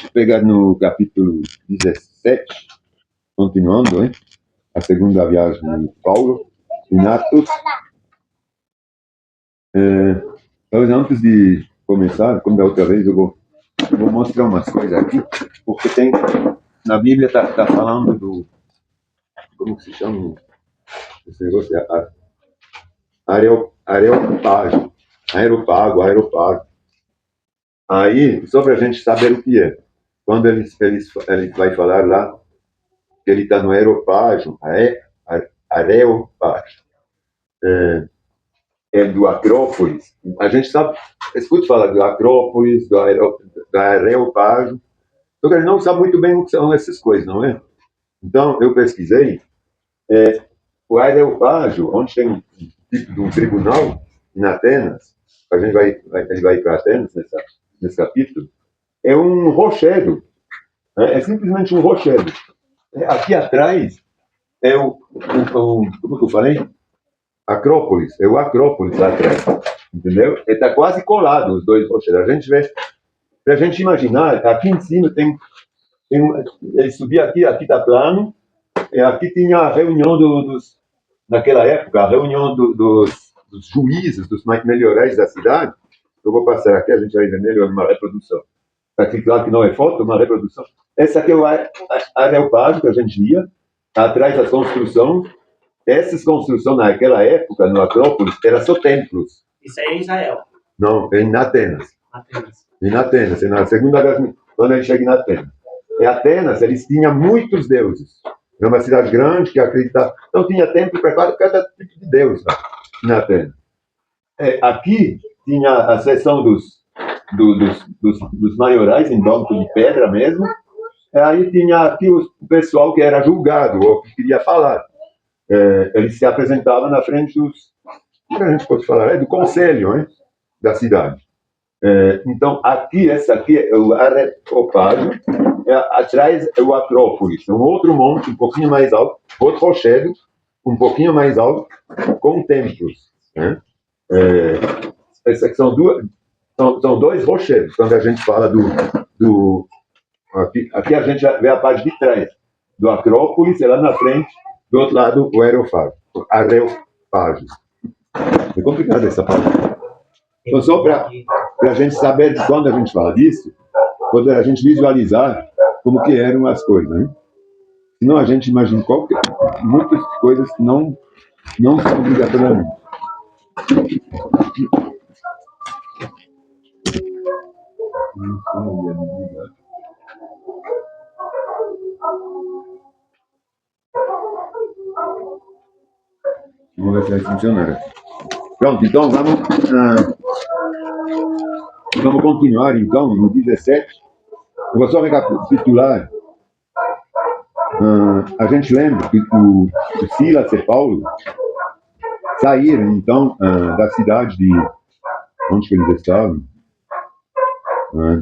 Vou pegar no capítulo 17, continuando, hein? A segunda viagem de Paulo, em Atos. Mas antes de começar, como da outra vez, eu vou mostrar umas coisas aqui, porque tem, na Bíblia está falando do, como que se chama esse negócio? Aeropago. Aí, só para a gente saber o que é. Quando ele vai falar lá que ele está no aeropágio, areopágio, é do Acrópolis. A gente sabe, escuta falar do Acrópolis, do aeropágio, só que a gente não sabe muito bem o que são essas coisas, não é? Então, eu pesquisei, o aeropágio, onde tem um tipo de um tribunal, em Atenas, ele vai para Atenas nesse capítulo, é um rochedo, né? É simplesmente um rochedo. Aqui atrás é como que eu falei? Acrópolis, é o Acrópolis lá atrás, entendeu? Está quase colado os dois rochedos. A gente vê, para a gente imaginar, aqui em cima ele subia aqui está plano, e aqui tinha a reunião naquela época, a reunião dos juízes, dos melhorais da cidade. Eu vou passar aqui, a gente vai ver nele uma reprodução. Está aqui, claro que não é foto, uma reprodução. Essa aqui é o areopágio que a gente via, atrás das construções. Essas construções, naquela época, no Acrópolis, eram só templos. Isso aí é Israel? Não, é em Atenas. Em Atenas, na segunda vez, quando ele chega em Atenas. Em Atenas, eles tinham muitos deuses. Era uma cidade grande que acreditava. Então, tinha templo para cada tipo de deus lá, em Atenas. Aqui, tinha a seção dos maiorais, em banco de pedra mesmo. Aí tinha aqui o pessoal que era julgado, ou que queria falar. Ele se apresentava na frente como a gente pode falar, do conselho, né, da cidade. Então, essa aqui é o Areopágio, atrás é o Acrópolis, um outro monte um pouquinho mais alto, outro rochedo, um pouquinho mais alto, com templos. Né? Essas são dois rochedos, quando a gente fala aqui a gente vê a parte de trás do Acrópolis, é lá na frente, do outro lado, o Areopágio. É complicado essa parte. Então, só para a gente saber quando a gente fala disso, quando a gente visualizar como que eram as coisas, né? Senão a gente imagina muitas coisas que não são obrigatoriamente. Vamos ver se vai funcionar. Pronto, então vamos continuar então no 17. Eu vou só recapitular. A gente lembra que o Silas e Paulo saíram então da cidade de onde que eles estavam?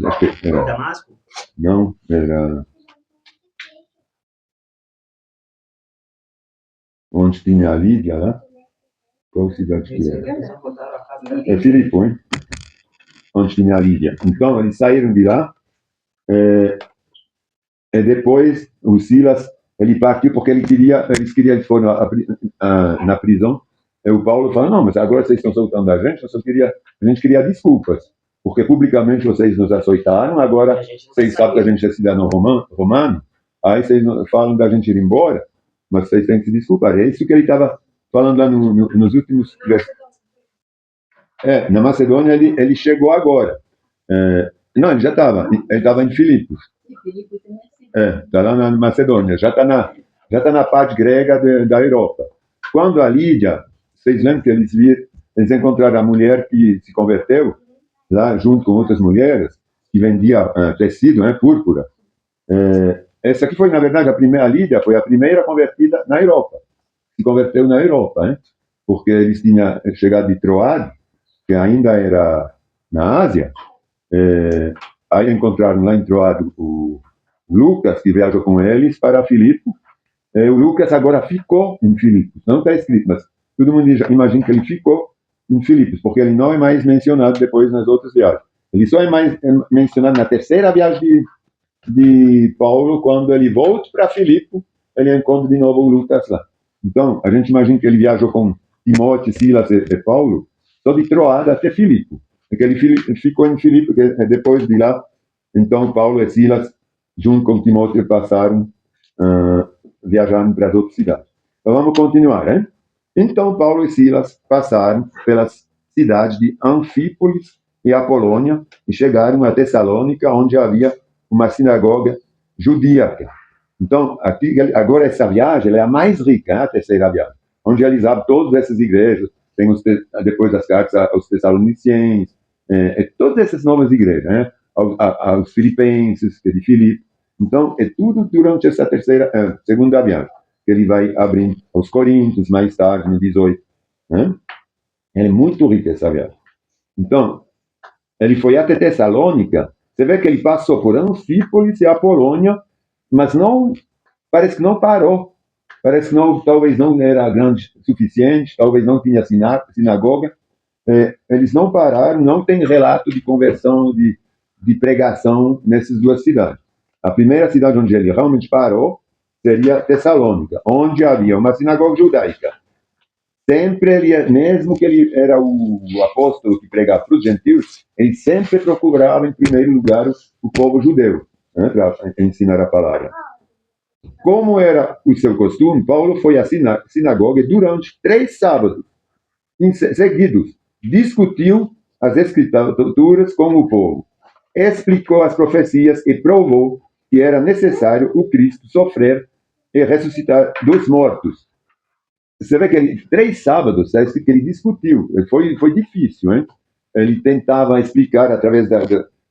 Acho que era Damasco? Não, era onde tinha a Lídia lá. Qual cidade que era? É Filipe, hein? Onde tinha a Lídia. Então, eles saíram de lá. E depois, o Silas, ele partiu porque eles foram na prisão. E o Paulo falou, não, mas agora vocês estão soltando a gente gente queria desculpas. Porque publicamente vocês nos açoitaram, agora vocês sabem que a gente é cidadão romano, aí vocês falam da gente ir embora, mas vocês têm que se desculpar. É isso que ele estava falando lá nos últimos... na Macedônia ele chegou agora. Não, ele já estava. Ele estava em Filipos. Está lá na Macedônia. Já está na parte grega da Europa. Quando a Lídia, vocês lembram que eles encontraram a mulher que se converteu, lá junto com outras mulheres, que vendia tecido, púrpura. Essa aqui foi, na verdade, a Lídia foi a primeira convertida na Europa. Se converteu na Europa, porque eles tinham chegado de Troade, que ainda era na Ásia. Aí encontraram lá em Troado o Lucas, que viajou com eles para Filipe. O Lucas agora ficou em Filipos. Não está escrito, mas todo mundo imagina que ele ficou em Filipos, porque ele não é mais mencionado depois nas outras viagens. Ele só é mais mencionado na terceira viagem de Paulo, quando ele volta para Filipe, ele encontra de novo o Lucas lá. Então, a gente imagina que ele viajou com Timóteo, Silas e Paulo, só de Troada até Filipe. Porque ele ficou em Filipe, depois de lá, então Paulo e Silas, junto com Timóteo, passaram viajando para as outras cidades. Então vamos continuar, hein? Então Paulo e Silas passaram pelas cidades de Anfípolis e Apolônia e chegaram a Tessalônica, onde havia uma sinagoga judíaca. Então, aqui, agora essa viagem é a mais rica, a terceira viagem, onde eles abrem todas essas igrejas, tem depois as cartas aos Tessalonicenses, todas essas novas igrejas, né? aos Filipenses, de Filipe. Então, é tudo durante essa segunda viagem, que ele vai abrindo aos Coríntios, mais tarde, no 18. Né? É muito rica essa viagem. Então, ele foi até Tessalônica, você vê que ele passou por Anfípolis e Apolônia, mas não, parece que não parou. Parece que não, talvez não era grande o suficiente, talvez não tinha sinagoga. Eles não pararam, não tem relato de conversão, de pregação nessas duas cidades. A primeira cidade onde ele realmente parou seria Tessalônica, onde havia uma sinagoga judaica. Sempre ele, mesmo que ele era o apóstolo que pregava para os gentios, ele sempre procurava, em primeiro lugar, o povo judeu, né, para ensinar a palavra. Como era o seu costume, Paulo foi à sinagoga durante 3 sábados seguidos. Discutiu as escrituras com o povo, explicou as profecias e provou que era necessário o Cristo sofrer e ressuscitar dos mortos. Você vê que 3 sábados, é isso que ele discutiu. Foi difícil, hein? Ele tentava explicar através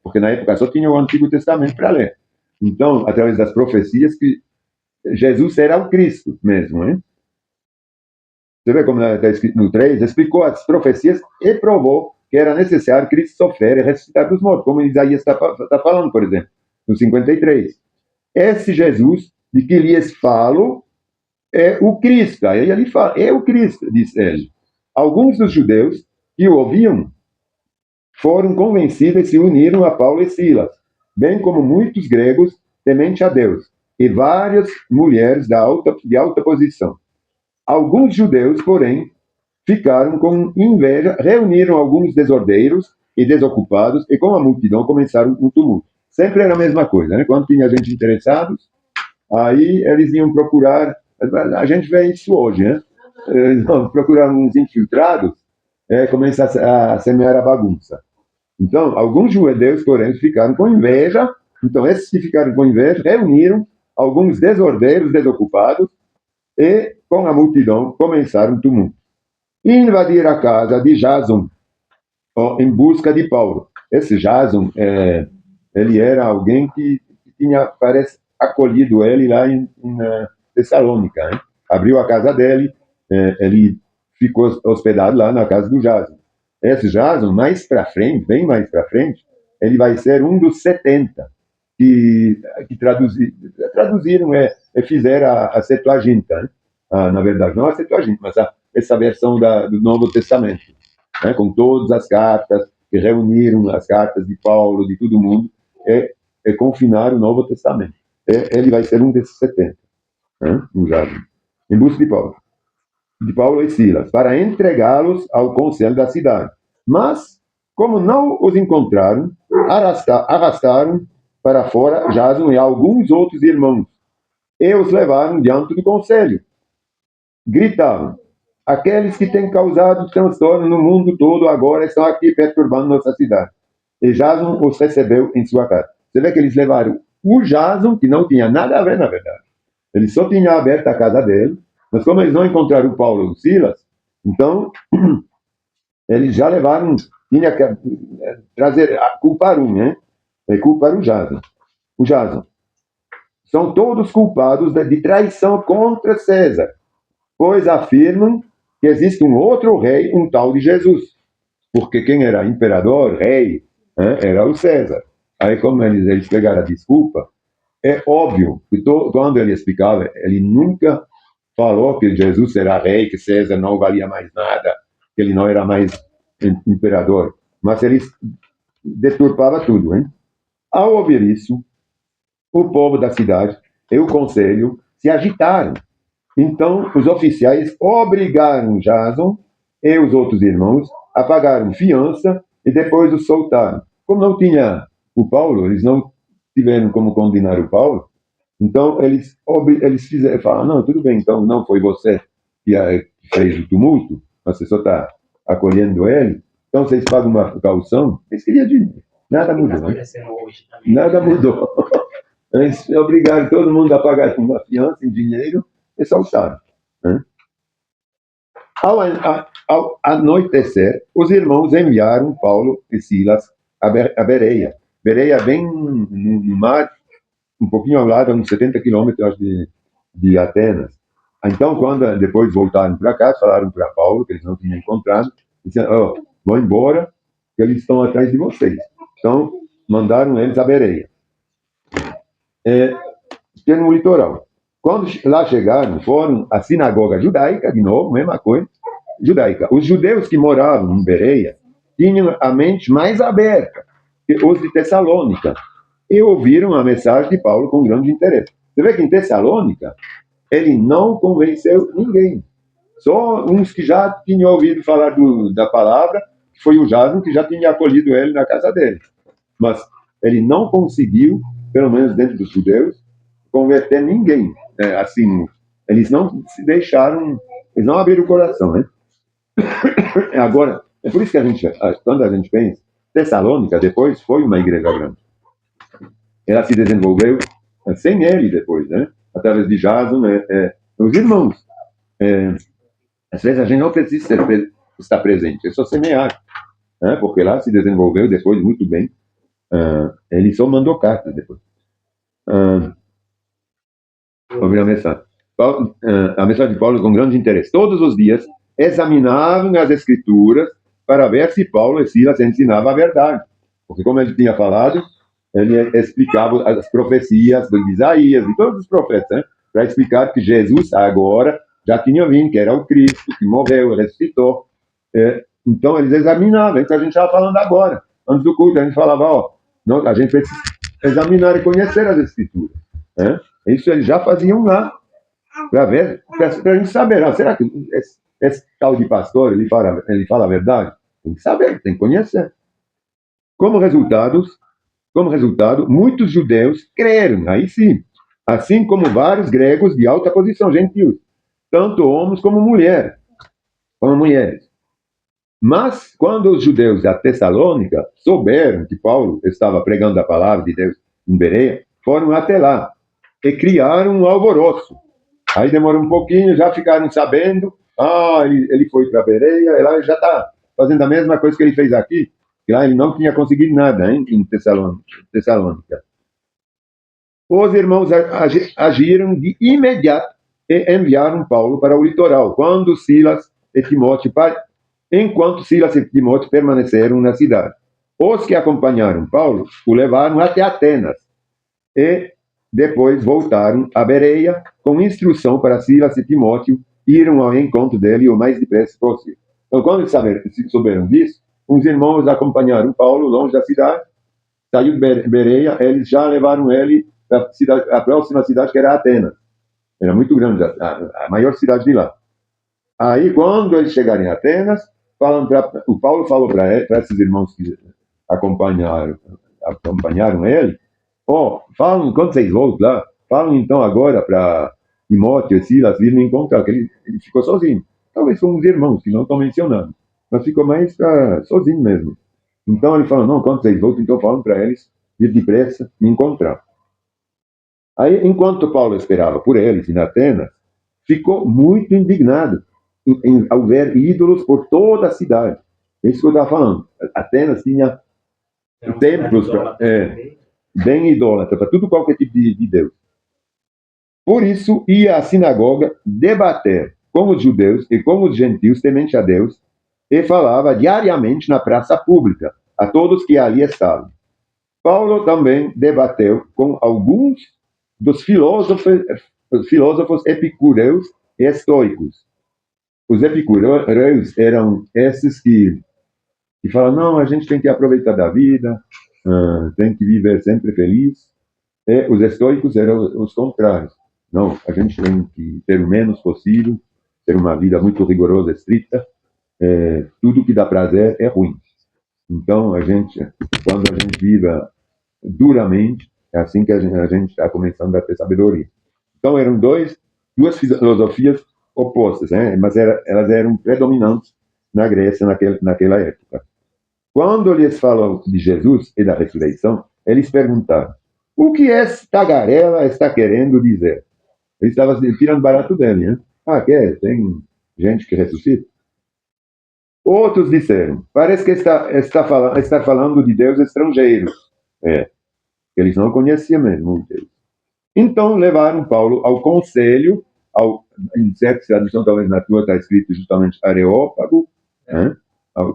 porque na época só tinha o Antigo Testamento para ler. Então, através das profecias, que Jesus era o Cristo mesmo, hein? Você vê como está escrito no 3? Explicou as profecias e provou que era necessário Cristo sofrer e ressuscitar dos mortos, como Isaías está falando, por exemplo, no 53. Esse Jesus de que lhes falo é o Cristo. Aí ele fala, é o Cristo, diz ele. Alguns dos judeus que o ouviam foram convencidos e se uniram a Paulo e Silas, bem como muitos gregos temente a Deus, e várias mulheres de alta posição. Alguns judeus, porém, ficaram com inveja, reuniram alguns desordeiros e desocupados, e com a multidão começaram um tumulto. Sempre era a mesma coisa, né? Quando tinha gente interessada, aí eles iam procurar, a gente vê isso hoje, né? Eles vão procurar uns infiltrados, começa a semear a bagunça. Então, alguns judeus, porém, ficaram com inveja, então esses que ficaram com inveja reuniram alguns desordeiros, desocupados, e com a multidão começaram um tumulto. Invadir a casa de Jason em busca de Paulo. Esse Jason, ele era alguém que tinha, parece, acolhido ele lá em Tessalônica. Hein? Abriu a casa dele, ele ficou hospedado lá na casa do Jason. Esse Jason, mais para frente, bem mais para frente, ele vai ser um dos 70 que traduziram, fizeram a Septuaginta. Né? Na verdade, não a Septuaginta, mas essa versão do Novo Testamento, né? Com todas as cartas, que reuniram as cartas de Paulo, de todo mundo, e confinaram o Novo Testamento. Ele vai ser um desses 70, né? Em busca de Paulo e Silas, para entregá-los ao conselho da cidade. Mas, como não os encontraram, arrastaram para fora Jason e alguns outros irmãos, e os levaram diante do conselho. Gritavam: aqueles que têm causado transtorno no mundo todo agora estão aqui perturbando nossa cidade. E Jason os recebeu em sua casa. Você vê que eles levaram o Jason, que não tinha nada a ver, na verdade. Ele só tinha aberto a casa dele, mas como eles não encontraram o Paulo e o Silas, então eles já levaram, tinha que trazer, culpar né? Culpar o Jason. O Jason. São todos culpados de traição contra César, pois afirmam que existe um outro rei, um tal de Jesus. Porque quem era imperador, rei, era o César. Aí, como eles pegaram a desculpa, é óbvio que quando ele explicava, ele nunca falou que Jesus era rei, que César não valia mais nada, que ele não era mais imperador. Mas ele deturpava tudo. Hein? Ao ouvir isso, o povo da cidade e o conselho se agitaram. Então, os oficiais obrigaram Jason e os outros irmãos a pagar fiança e depois os soltaram. Como não tinha o Paulo, eles não tiveram como condenar o Paulo, então eles fizeram, falaram, não, tudo bem, então não foi você que fez o tumulto, você só está acolhendo ele, então vocês pagam uma caução, eles queriam dinheiro. Nada mudou, né? Nada mudou. Eles obrigaram todo mundo a pagar uma fiança em dinheiro e soltaram. Né? Ao anoitecer, os irmãos enviaram Paulo e Silas a Bereia. Bereia bem no mar, um pouquinho ao lado, uns 70 quilômetros de Atenas. Então, quando depois voltaram para cá, falaram para Paulo, que eles não tinham encontrado, disseram, oh, vão embora, que eles estão atrás de vocês. Então, mandaram eles a Bereia. Que é no litoral. Quando lá chegaram, foram à sinagoga judaica, de novo, mesma coisa, judaica. Os judeus que moravam em Bereia tinham a mente mais aberta que os de Tessalônica e ouviram a mensagem de Paulo com grande interesse. Você vê que em Tessalônica ele não convenceu ninguém. Só uns que já tinham ouvido falar da palavra, que foi o Jason, que já tinha acolhido ele na casa dele. Mas ele não conseguiu, pelo menos dentro dos judeus, converter ninguém. Assim, eles não se deixaram, eles não abriram o coração, né? Agora, é por isso que quando a gente pensa, Tessalônica depois foi uma igreja grande. Ela se desenvolveu sem ele depois, né? Através de Jason, os irmãos. Às vezes a gente não precisa estar presente, é só semear, né? Porque lá se desenvolveu depois muito bem. Ele só mandou cartas depois. Ouviram a mensagem. A mensagem de Paulo com grande interesse. Todos os dias examinavam as escrituras para ver se Paulo e Silas ensinavam a verdade. Porque, como ele tinha falado, ele explicava as profecias de Isaías, de todos os profetas, né? Para explicar que Jesus agora já tinha vindo, que era o Cristo, que morreu, ressuscitou. Então, eles examinavam, é o que a gente estava falando agora. Antes do culto, a gente falava, a gente precisa examinar e conhecer as escrituras. Né? Isso eles já faziam lá, para ver, para a gente saber, será que esse tal de pastor, ele fala a verdade? Tem que saber, tem que conhecer. Como resultado, muitos judeus creram, aí sim, assim como vários gregos de alta posição, gentios, tanto homens como mulheres. Mas, quando os judeus da Tessalônica souberam que Paulo estava pregando a palavra de Deus em Bereia, foram até lá e criaram um alvoroço. Aí demorou um pouquinho, já ficaram sabendo, ele foi para Bereia, e lá ele já está fazendo a mesma coisa que ele fez aqui, que lá ele não tinha conseguido nada, hein, em Tessalônica. Os irmãos agiram de imediato e enviaram Paulo para o litoral, enquanto Silas e Timóteo permaneceram na cidade. Os que acompanharam Paulo o levaram até Atenas e depois voltaram a Bereia com instrução para Silas e Timóteo irem ao encontro dele o mais depressa possível. Então, quando eles souberam disso, os irmãos acompanharam Paulo longe da cidade, saiu de Bereia, eles já levaram ele para a próxima cidade, que era Atenas. Era muito grande, a maior cidade de lá. Aí, quando eles chegaram em Atenas, o Paulo falou para esses irmãos que acompanharam ele, falam, quando vocês voltam lá, falam então agora para Timóteo e Silas virem encontrar, que ele ficou sozinho. Talvez com os irmãos, que não estão mencionando, mas ficou mais sozinho mesmo. Então ele falou, não, quando vocês voltam, então falam para eles vir depressa me encontrar. Aí, enquanto Paulo esperava por eles em Atenas, ficou muito indignado ao ver ídolos por toda a cidade. É isso que eu estava falando. Atenas tinha templos bem idólatras, para tudo qualquer tipo de Deus. Por isso, ia à sinagoga debater com os judeus e com os gentios temente a Deus e falava diariamente na praça pública a todos que ali estavam. Paulo também debateu com alguns dos filósofos epicureus e estoicos. Os epicureus eram esses que falam, não, a gente tem que aproveitar da vida, tem que viver sempre feliz. E os estoicos eram os contrários. Não, a gente tem que ter o menos possível, ter uma vida muito rigorosa, estrita. Tudo que dá prazer é ruim. Então, quando a gente vive duramente, é assim que a gente está começando a ter sabedoria. Então, eram duas filosofias opostas, né? Mas elas eram predominantes na Grécia naquela época. Quando eles falam de Jesus e da ressurreição, eles perguntaram: o que essa tagarela está querendo dizer? Ele estava tirando barato dele, né? Ah, tem gente que ressuscita? Outros disseram: parece que está falando de Deus estrangeiros. É, eles não conheciam mesmo o Deus. Então levaram Paulo ao conselho, em certa tradução, talvez na tua está escrito justamente Areópago, né?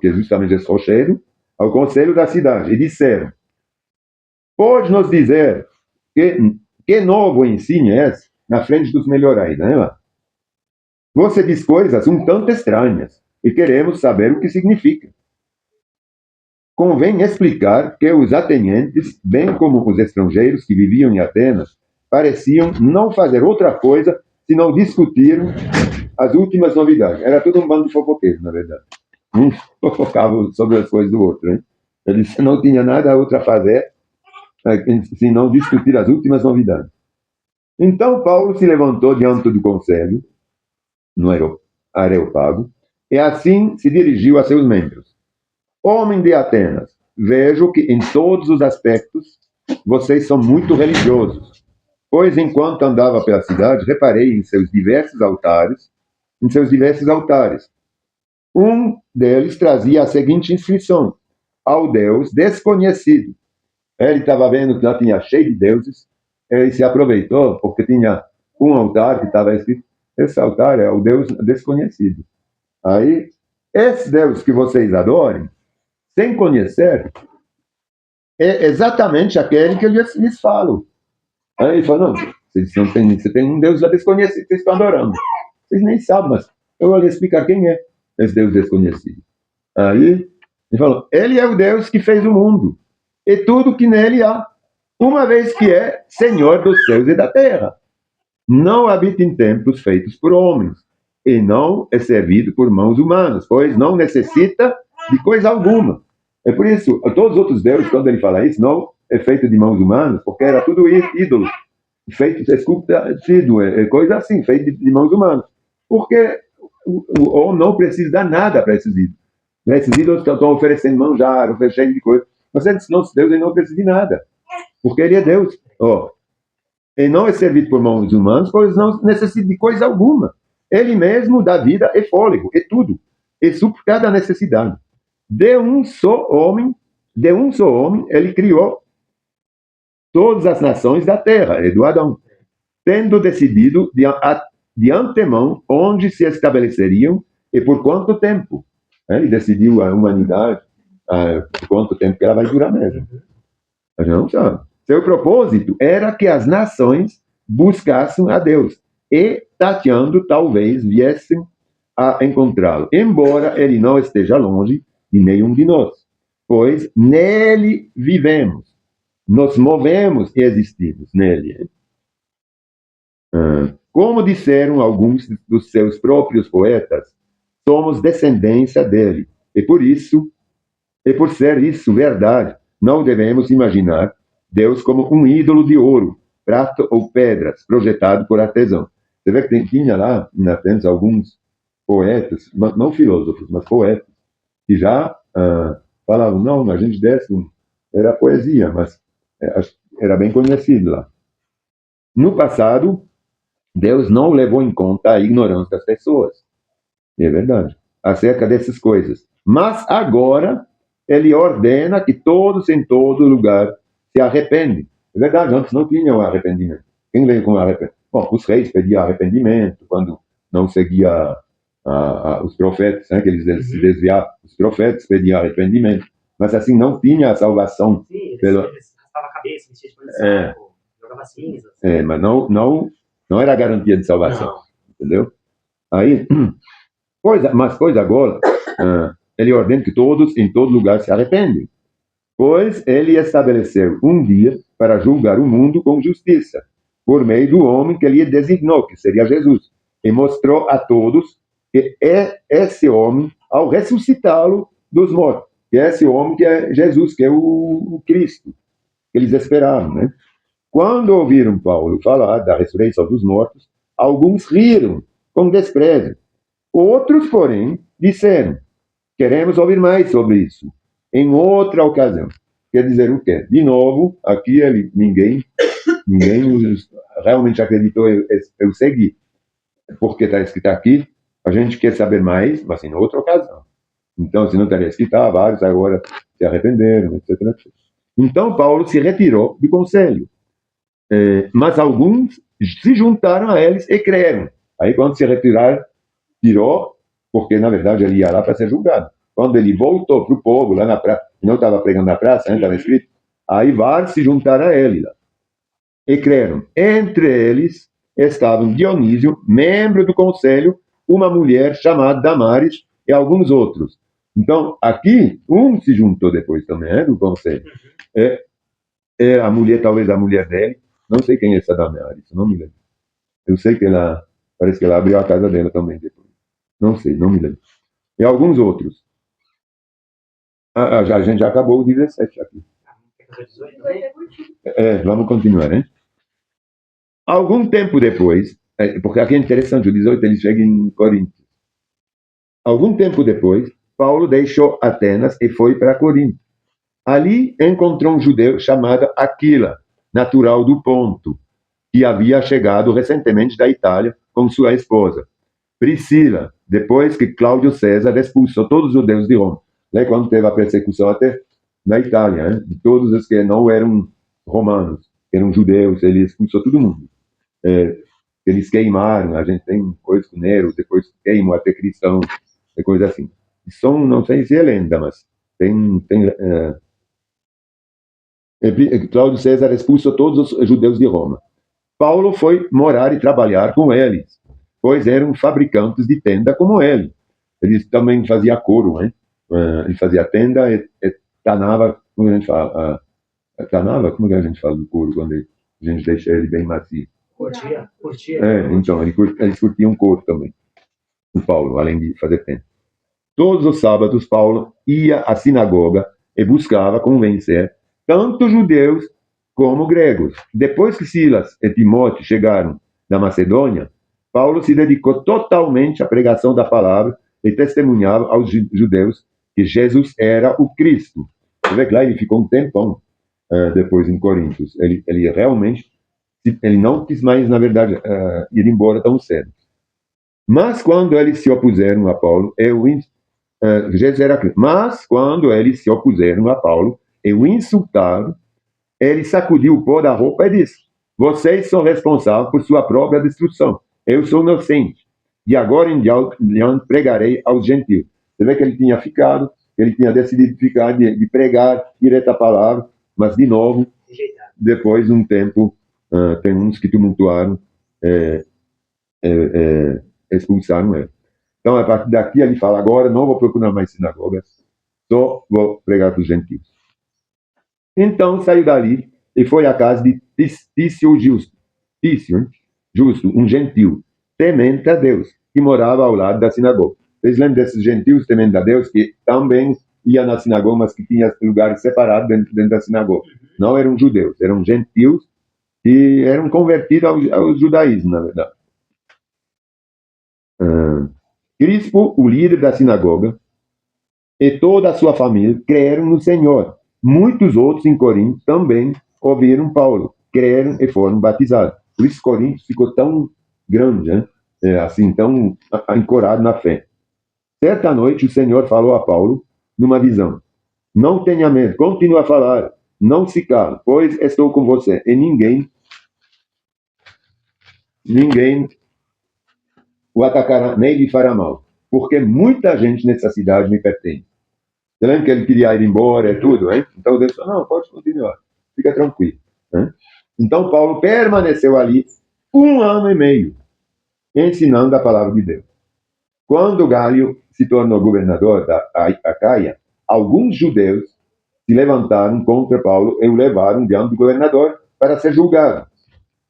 Que é justamente esse rochedo, ao conselho da cidade, e disseram: pode nos dizer que novo ensino é esse na frente dos melhorais, né? Você diz coisas um tanto estranhas e queremos saber o que significa. Convém explicar que os atenienses, bem como os estrangeiros que viviam em Atenas, pareciam não fazer outra coisa senão discutir as últimas novidades. Era tudo um bando de fofoqueiros, na verdade. Um fofocava sobre as coisas do outro. Hein? Eles não tinham nada outro a fazer senão discutir as últimas novidades. Então Paulo se levantou diante do conselho, no Areopago, e assim se dirigiu a seus membros. Homem de Atenas, vejo que em todos os aspectos vocês são muito religiosos, pois enquanto andava pela cidade, reparei em seus diversos altares. Um deles trazia a seguinte inscrição: ao Deus desconhecido. Ele estava vendo que lá tinha cheio de deuses, ele se aproveitou porque tinha um altar que estava escrito: esse altar é o Deus desconhecido. Aí, esse Deus que vocês adorem, sem conhecer, é exatamente aquele que eu lhes falo. Aí ele falou: não, você tem um Deus lá desconhecido que vocês estão adorando. Vocês nem sabem, mas eu vou lhe explicar quem é esse Deus desconhecido. Aí ele falou: ele é o Deus que fez o mundo e tudo que nele há, uma vez que é Senhor dos céus e da terra. Não habita em templos feitos por homens, e não é servido por mãos humanas, pois não necessita de coisa alguma. É por isso, todos os outros deuses, quando ele fala isso, não é feito de mãos humanas, porque era tudo ídolo, feito, esculpido, coisa assim, feito de mãos humanas. Porque o homem não precisa dar nada para esses ídolos. Esses ídolos estão oferecendo manjar, oferecendo de coisa. Mas nosso Deus ele não precisa de nada, porque ele é Deus. Oh, ele não é servido por mãos humanas, pois não necessita de coisa alguma. Ele mesmo dá vida e fôlego, e tudo. E supre cada necessidade. De um só homem, ele criou todas as nações da terra, é do Adão, tendo decidido de antemão onde se estabeleceriam e por quanto tempo. Ele decidiu a humanidade, por quanto tempo que ela vai durar mesmo. A gente não sabe. Seu propósito era que as nações buscassem a Deus e, tateando, talvez viessem a encontrá-lo, embora ele não esteja longe de nenhum de nós, pois nele vivemos, nos movemos e existimos nele. Como disseram alguns dos seus próprios poetas, somos descendência dele, e por ser isso verdade, não devemos imaginar Deus como um ídolo de ouro, prata ou pedras, projetado por artesão. Você vê que tinha lá em Atenas alguns poetas, não filósofos, mas poetas, que já falavam: não, a gente desce, era poesia, mas era bem conhecido lá. No passado, Deus não levou em conta a ignorância das pessoas, é verdade, acerca dessas coisas. Mas agora, ele ordena que todos em todo lugar se arrependem. É verdade, antes não tinham arrependimento. Quem veio com arrependimento? Bom, os reis pediam arrependimento quando não seguia os profetas, né, que eles se desviavam. Os profetas pediam arrependimento. Mas assim, não tinha a salvação. Sim, eles raspavam a cabeça, mexia de pano de saco, jogava cinzas. Mas não era garantia de salvação. Não. Entendeu? Aí, pois agora, ele ordena que todos, em todo lugar, se arrependem. pois ele estabeleceu um dia para julgar o mundo com justiça, por meio do homem que ele designou, que seria Jesus, e mostrou a todos que é esse homem, ao ressuscitá-lo dos mortos, que é esse homem que é Jesus, que é o Cristo, que eles esperavam, né? Quando ouviram Paulo falar da ressurreição dos mortos, alguns riram com desprezo. Outros, porém, disseram: queremos ouvir mais sobre isso, em outra ocasião. Quer dizer o quê? De novo, aqui ninguém realmente acreditou eu segui. Porque está escrito aqui, a gente quer saber mais, mas em outra ocasião. Então, se não estaria escrito, vários agora se arrependeram, etc. Então, Paulo se retirou do conselho. Mas alguns se juntaram a eles e creram. Aí, quando se retiraram, tirou, porque na verdade ele ia lá para ser julgado. Quando ele voltou para o povo, lá na praça, não estava pregando na praça, estava escrito, aí vários se juntaram a ele lá. E creram. Entre eles estavam Dionísio, membro do conselho, uma mulher chamada Damares e alguns outros. Então, aqui, um se juntou depois também, do conselho. A mulher, talvez a mulher dele, não sei quem é essa Damares, não me lembro. Eu sei que parece que ela abriu a casa dela também depois. Não sei, não me lembro. E alguns outros. A gente já acabou o 17 aqui. Vamos continuar, né? Algum tempo depois, porque aqui é interessante, o 18 ele chega em Corinto. Algum tempo depois, Paulo deixou Atenas e foi para Corinto. Ali encontrou um judeu chamado Aquila, natural do Ponto, que havia chegado recentemente da Itália com sua esposa, Priscila, depois que Cláudio César expulsou todos os judeus de Roma. Quando teve a persecução até na Itália, de todos os que não eram romanos, eram judeus, ele expulsou todo mundo. Eles queimaram, a gente tem coisa com Nero, depois queimou até cristãos, coisa assim. Não sei se é lenda, mas tem Cláudio César expulsou todos os judeus de Roma. Paulo foi morar e trabalhar com eles, pois eram fabricantes de tenda como ele. Eles também faziam couro, né? Ele fazia tenda e tanava, como a gente fala? Tanava, como é que a gente fala do couro quando a gente deixa ele bem macio? Curtia. Então, eles curtiam couro também, o Paulo, além de fazer tenda. Todos os sábados, Paulo ia à sinagoga e buscava convencer tanto judeus como gregos. Depois que Silas e Timóteo chegaram da Macedônia, Paulo se dedicou totalmente à pregação da palavra e testemunhava aos judeus que Jesus era o Cristo. Você vê que lá ele ficou um tempão depois em Coríntios. Ele realmente não quis mais, na verdade, ir embora tão cedo. Mas quando eles se opuseram a Paulo, Jesus era Cristo. Mas quando eles se opuseram a Paulo e o insultaram, ele sacudiu o pó da roupa e disse: vocês são responsáveis por sua própria destruição. Eu sou inocente. De agora em diante pregarei aos gentios. Você vê que ele tinha decidido ficar de pregar direto a palavra, mas de novo, depois de um tempo, tem uns que tumultuaram, expulsaram ele. Então, a partir daqui, ele fala: agora não vou procurar mais sinagogas, só vou pregar para os gentios. Então saiu dali e foi à casa de Tício Justo, um gentil, temente a Deus, que morava ao lado da sinagoga. Vocês lembram desses gentios temente a Deus que também iam na sinagoga, mas que tinham lugares separados dentro da sinagoga? Não eram judeus, eram gentios que eram convertidos ao judaísmo, na verdade. Crispo, o líder da sinagoga, e toda a sua família creram no Senhor. Muitos outros em Corinto também ouviram Paulo, creram e foram batizados. Por isso Corinto ficou tão grande, né? Assim, tão ancorado na fé. Certa noite o Senhor falou a Paulo numa visão: não tenha medo, continue a falar, não se cale, pois estou com você, e ninguém o atacará, nem lhe fará mal, porque muita gente nessa cidade me pertence. Você lembra que ele queria ir embora e tudo, hein? Então Deus falou: não, pode continuar, fica tranquilo. Hein? Então Paulo permaneceu ali 1 ano e meio, ensinando a palavra de Deus. Quando Galio se tornou governador da Acaia, alguns judeus se levantaram contra Paulo e o levaram diante do governador para ser julgado.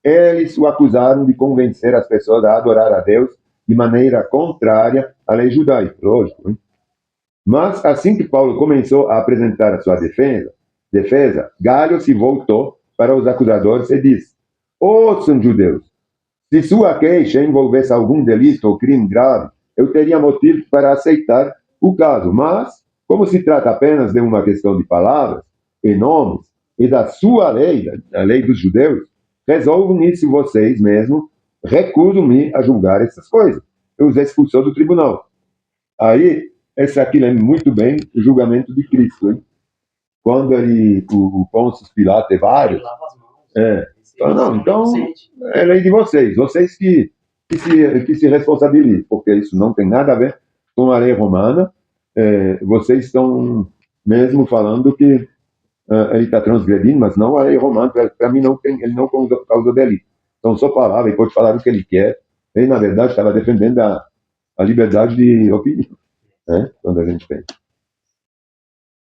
Eles o acusaram de convencer as pessoas a adorar a Deus de maneira contrária à lei judaica, lógico. Hein? Mas assim que Paulo começou a apresentar a sua defesa, Galho se voltou para os acusadores e disse: ouçam, judeus, se sua queixa envolvesse algum delito ou crime grave, eu teria motivo para aceitar o caso. Mas, como se trata apenas de uma questão de palavras e nomes e da sua lei, da lei dos judeus, resolvam isso vocês mesmos, recusam-me a julgar essas coisas. Eu os expulsou do tribunal. Aí, esse aqui lembra muito bem o julgamento de Cristo, hein? Quando o Pôncio Pilatos e vários... Não, então, é lei de vocês que se responsabilizem, porque isso não tem nada a ver com a lei romana. Vocês estão mesmo falando que ele está transgredindo, mas não a lei romana. Para mim, ele não causou delito. Então, só palavra, ele pode falar o que ele quer. Ele, na verdade, estava defendendo a liberdade de opinião, né? Quando a gente pensa.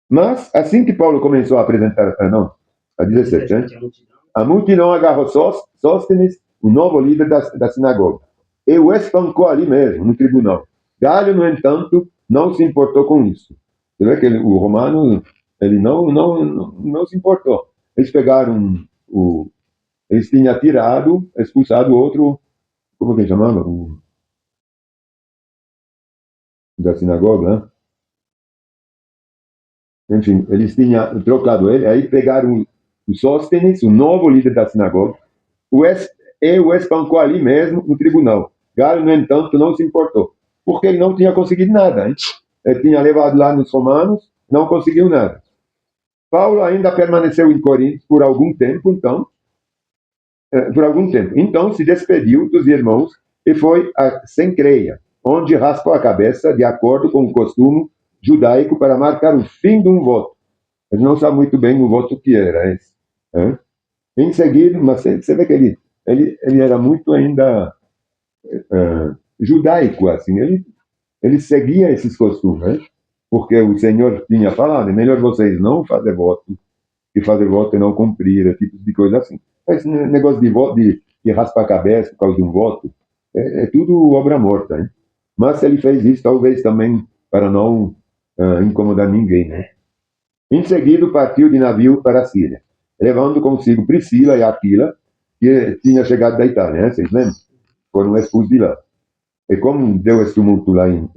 Mas, assim que Paulo começou a apresentar... a 17, né? A multidão agarrou Sóstenes, o novo líder da sinagoga, e o espancou ali mesmo, no tribunal. Galho, no entanto, não se importou com isso. Você vê que o romano, ele não se importou. Eles pegaram eles tinham expulsado outro, como que ele chamava? Da sinagoga, né? Enfim, eles tinham trocado ele, aí pegaram o Sóstenes, o novo líder da sinagoga, o espancou ali mesmo no tribunal. Galho, no entanto, não se importou, porque ele não tinha conseguido nada. Hein? Ele tinha levado lá nos romanos, não conseguiu nada. Paulo ainda permaneceu em Corinto por algum tempo, Então se despediu dos irmãos e foi a Cencreia, onde raspou a cabeça de acordo com o costume judaico para marcar o fim de um voto. Ele não sabe muito bem o voto que era esse. Hein? Em seguida, mas você vê que ele era muito ainda judaico, assim. Ele seguia esses costumes, né? Porque o Senhor tinha falado: é melhor vocês não fazer voto que fazer voto e não cumprir, tipos de coisa assim. Esse negócio de voto, de raspar a cabeça por causa de um voto, é tudo obra morta, né? Mas ele fez isso talvez também para não incomodar ninguém, né? Em seguida, partiu de navio para a Síria, levando consigo Priscila e Aquila, que tinha chegado da Itália, né? Vocês lembram? Foram expulsos de lá. E como deu esse tumulto lá em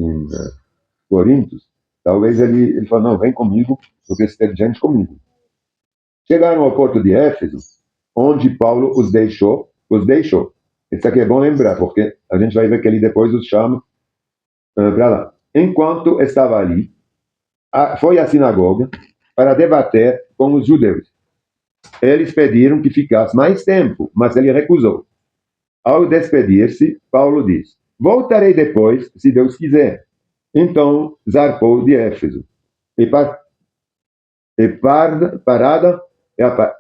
Corinto, talvez ele falou: não, vem comigo, porque se tem gente comigo. Chegaram ao porto de Éfeso, onde Paulo os deixou. Isso aqui é bom lembrar, porque a gente vai ver que ele depois os chama para lá. Enquanto estava ali, foi à sinagoga para debater com os judeus. Eles pediram que ficasse mais tempo, mas ele recusou. Ao despedir-se, Paulo disse: voltarei depois, se Deus quiser. Então, zarpou de Éfeso.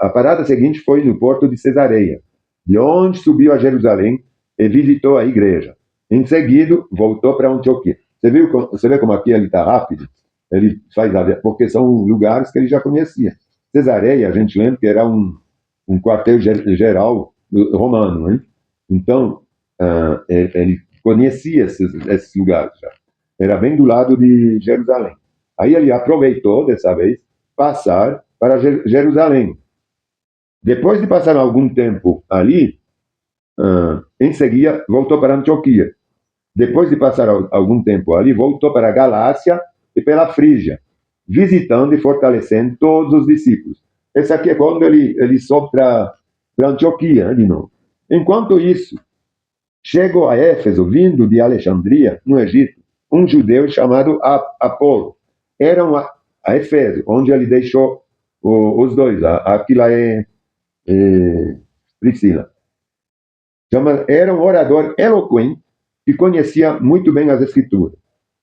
A parada seguinte foi no porto de Cesareia, de onde subiu a Jerusalém e visitou a igreja. Em seguida, voltou para Antioquia. Você vê como aqui ele está rápido? Ele faz porque são lugares que ele já conhecia. Cesareia, a gente lembra que era um quartel-geral romano, hein? Então, ele conhecia esses lugares já. Era bem do lado de Jerusalém. Aí ele aproveitou, dessa vez, passar para Jerusalém. Depois de passar algum tempo ali, em seguida voltou para Antioquia. Depois de passar algum tempo ali, voltou para a Galácia e pela Frígia, visitando e fortalecendo todos os discípulos. Esse aqui é quando ele sobe para Antioquia, de novo. Enquanto isso, chegou a Éfeso, vindo de Alexandria, no Egito, um judeu chamado Apolo. Eram a Éfeso, onde ele deixou os dois, Aquila e Priscila. Era um orador eloquente que conhecia muito bem as Escrituras.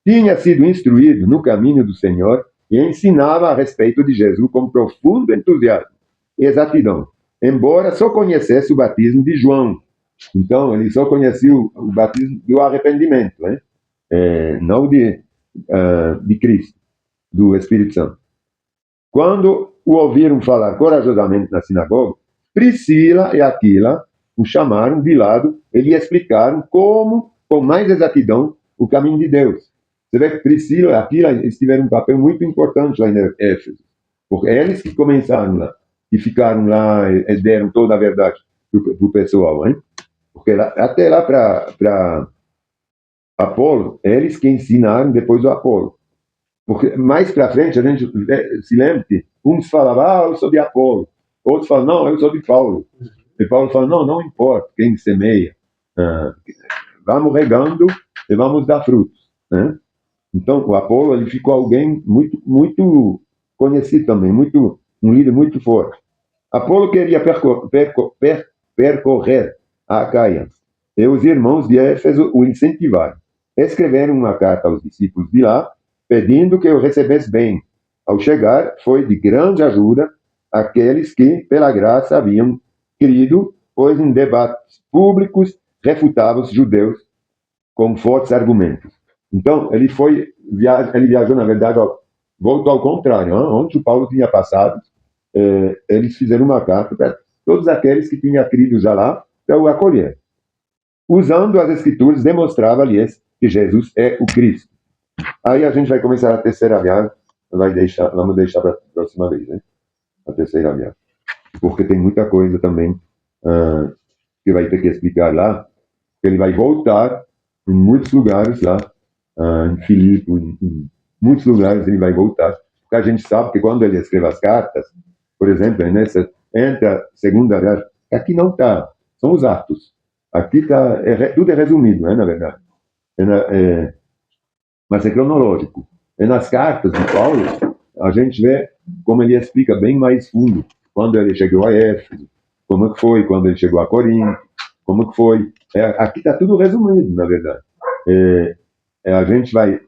Tinha sido instruído no caminho do Senhor e ensinava a respeito de Jesus com profundo entusiasmo e exatidão, embora só conhecesse o batismo de João. Então, ele só conhecia o batismo do arrependimento, né? Não de Cristo, do Espírito Santo. Quando o ouviram falar corajosamente na sinagoga, Priscila e Aquila o chamaram de lado e lhe explicaram como, com mais exatidão, o caminho de Deus. Você vê que Priscila e Aquila eles tiveram um papel muito importante lá em Éfeso, porque eles que começaram lá, e ficaram lá e deram toda a verdade para o pessoal, hein? Porque lá, até lá para Apolo, eles que ensinaram depois o Apolo. Porque mais para frente a gente se lembra que uns falavam, eu sou de Apolo, outros falam, não, eu sou de Paulo. E Paulo fala, não importa quem semeia, vamos regando e vamos dar frutos, né? Então o Apolo ele ficou alguém muito conhecido também, um líder muito forte. Apolo queria percorrer a Acaia e os irmãos de Éfeso o incentivaram. Escreveram uma carta aos discípulos de lá, pedindo que o recebesse bem. Ao chegar, foi de grande ajuda àqueles que, pela graça, haviam crido, pois em debates públicos refutava os judeus com fortes argumentos. Então, ele viajou, na verdade, voltou ao contrário. Onde o Paulo tinha passado, eles fizeram uma carta para todos aqueles que tinham crido já lá, para o acolher. Usando as escrituras, demonstrava-lhes que Jesus é o Cristo. Aí a gente vai começar a terceira viagem, vamos deixar para a próxima vez, né? A terceira viagem. Porque tem muita coisa também que vai ter que explicar lá. Ele vai voltar em muitos lugares lá, em Filipe, em muitos lugares ele vai voltar. Porque a gente sabe que quando ele escreve as cartas, por exemplo, nessa entra a segunda viagem, aqui não está, são os Atos. Aqui está, tudo é resumido, né, na verdade. Mas é cronológico. E nas cartas de Paulo, a gente vê como ele explica bem mais fundo quando ele chegou a Éfeso, como que foi quando ele chegou a Corinto, como que foi. Aqui está tudo resumido, na verdade. A gente vai...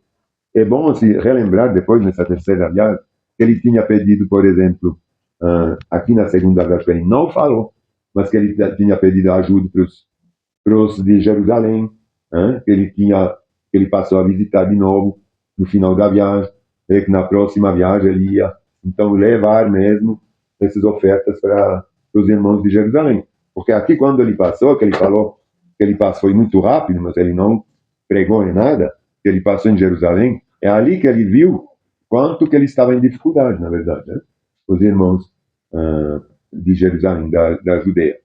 É bom se relembrar depois, nessa terceira viagem, que ele tinha pedido, por exemplo, aqui na segunda viagem, ele não falou, mas que ele tinha pedido ajuda para os de Jerusalém, que ele passou a visitar de novo no final da viagem, e que na próxima viagem ele ia, então, levar mesmo essas ofertas para os irmãos de Jerusalém. Porque aqui, quando ele passou, que ele falou que ele passou foi muito rápido, mas ele não pregou nem nada, que ele passou em Jerusalém, é ali que ele viu quanto que ele estava em dificuldade, na verdade, né? Os irmãos de Jerusalém, da Judeia.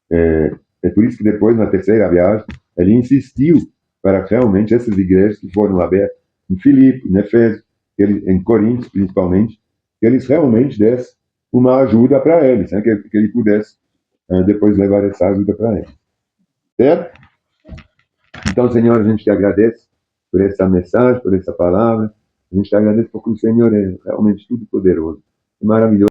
É por isso que depois, na terceira viagem, ele insistiu para que realmente essas igrejas que foram abertas em Filipe, em Éfeso, em Corinto, principalmente, que eles realmente dessem uma ajuda para eles, né? que ele pudesse depois levar essa ajuda para eles. Certo? Então, Senhor, a gente te agradece por essa mensagem, por essa palavra. A gente te agradece porque o Senhor é realmente tudo poderoso. É maravilhoso.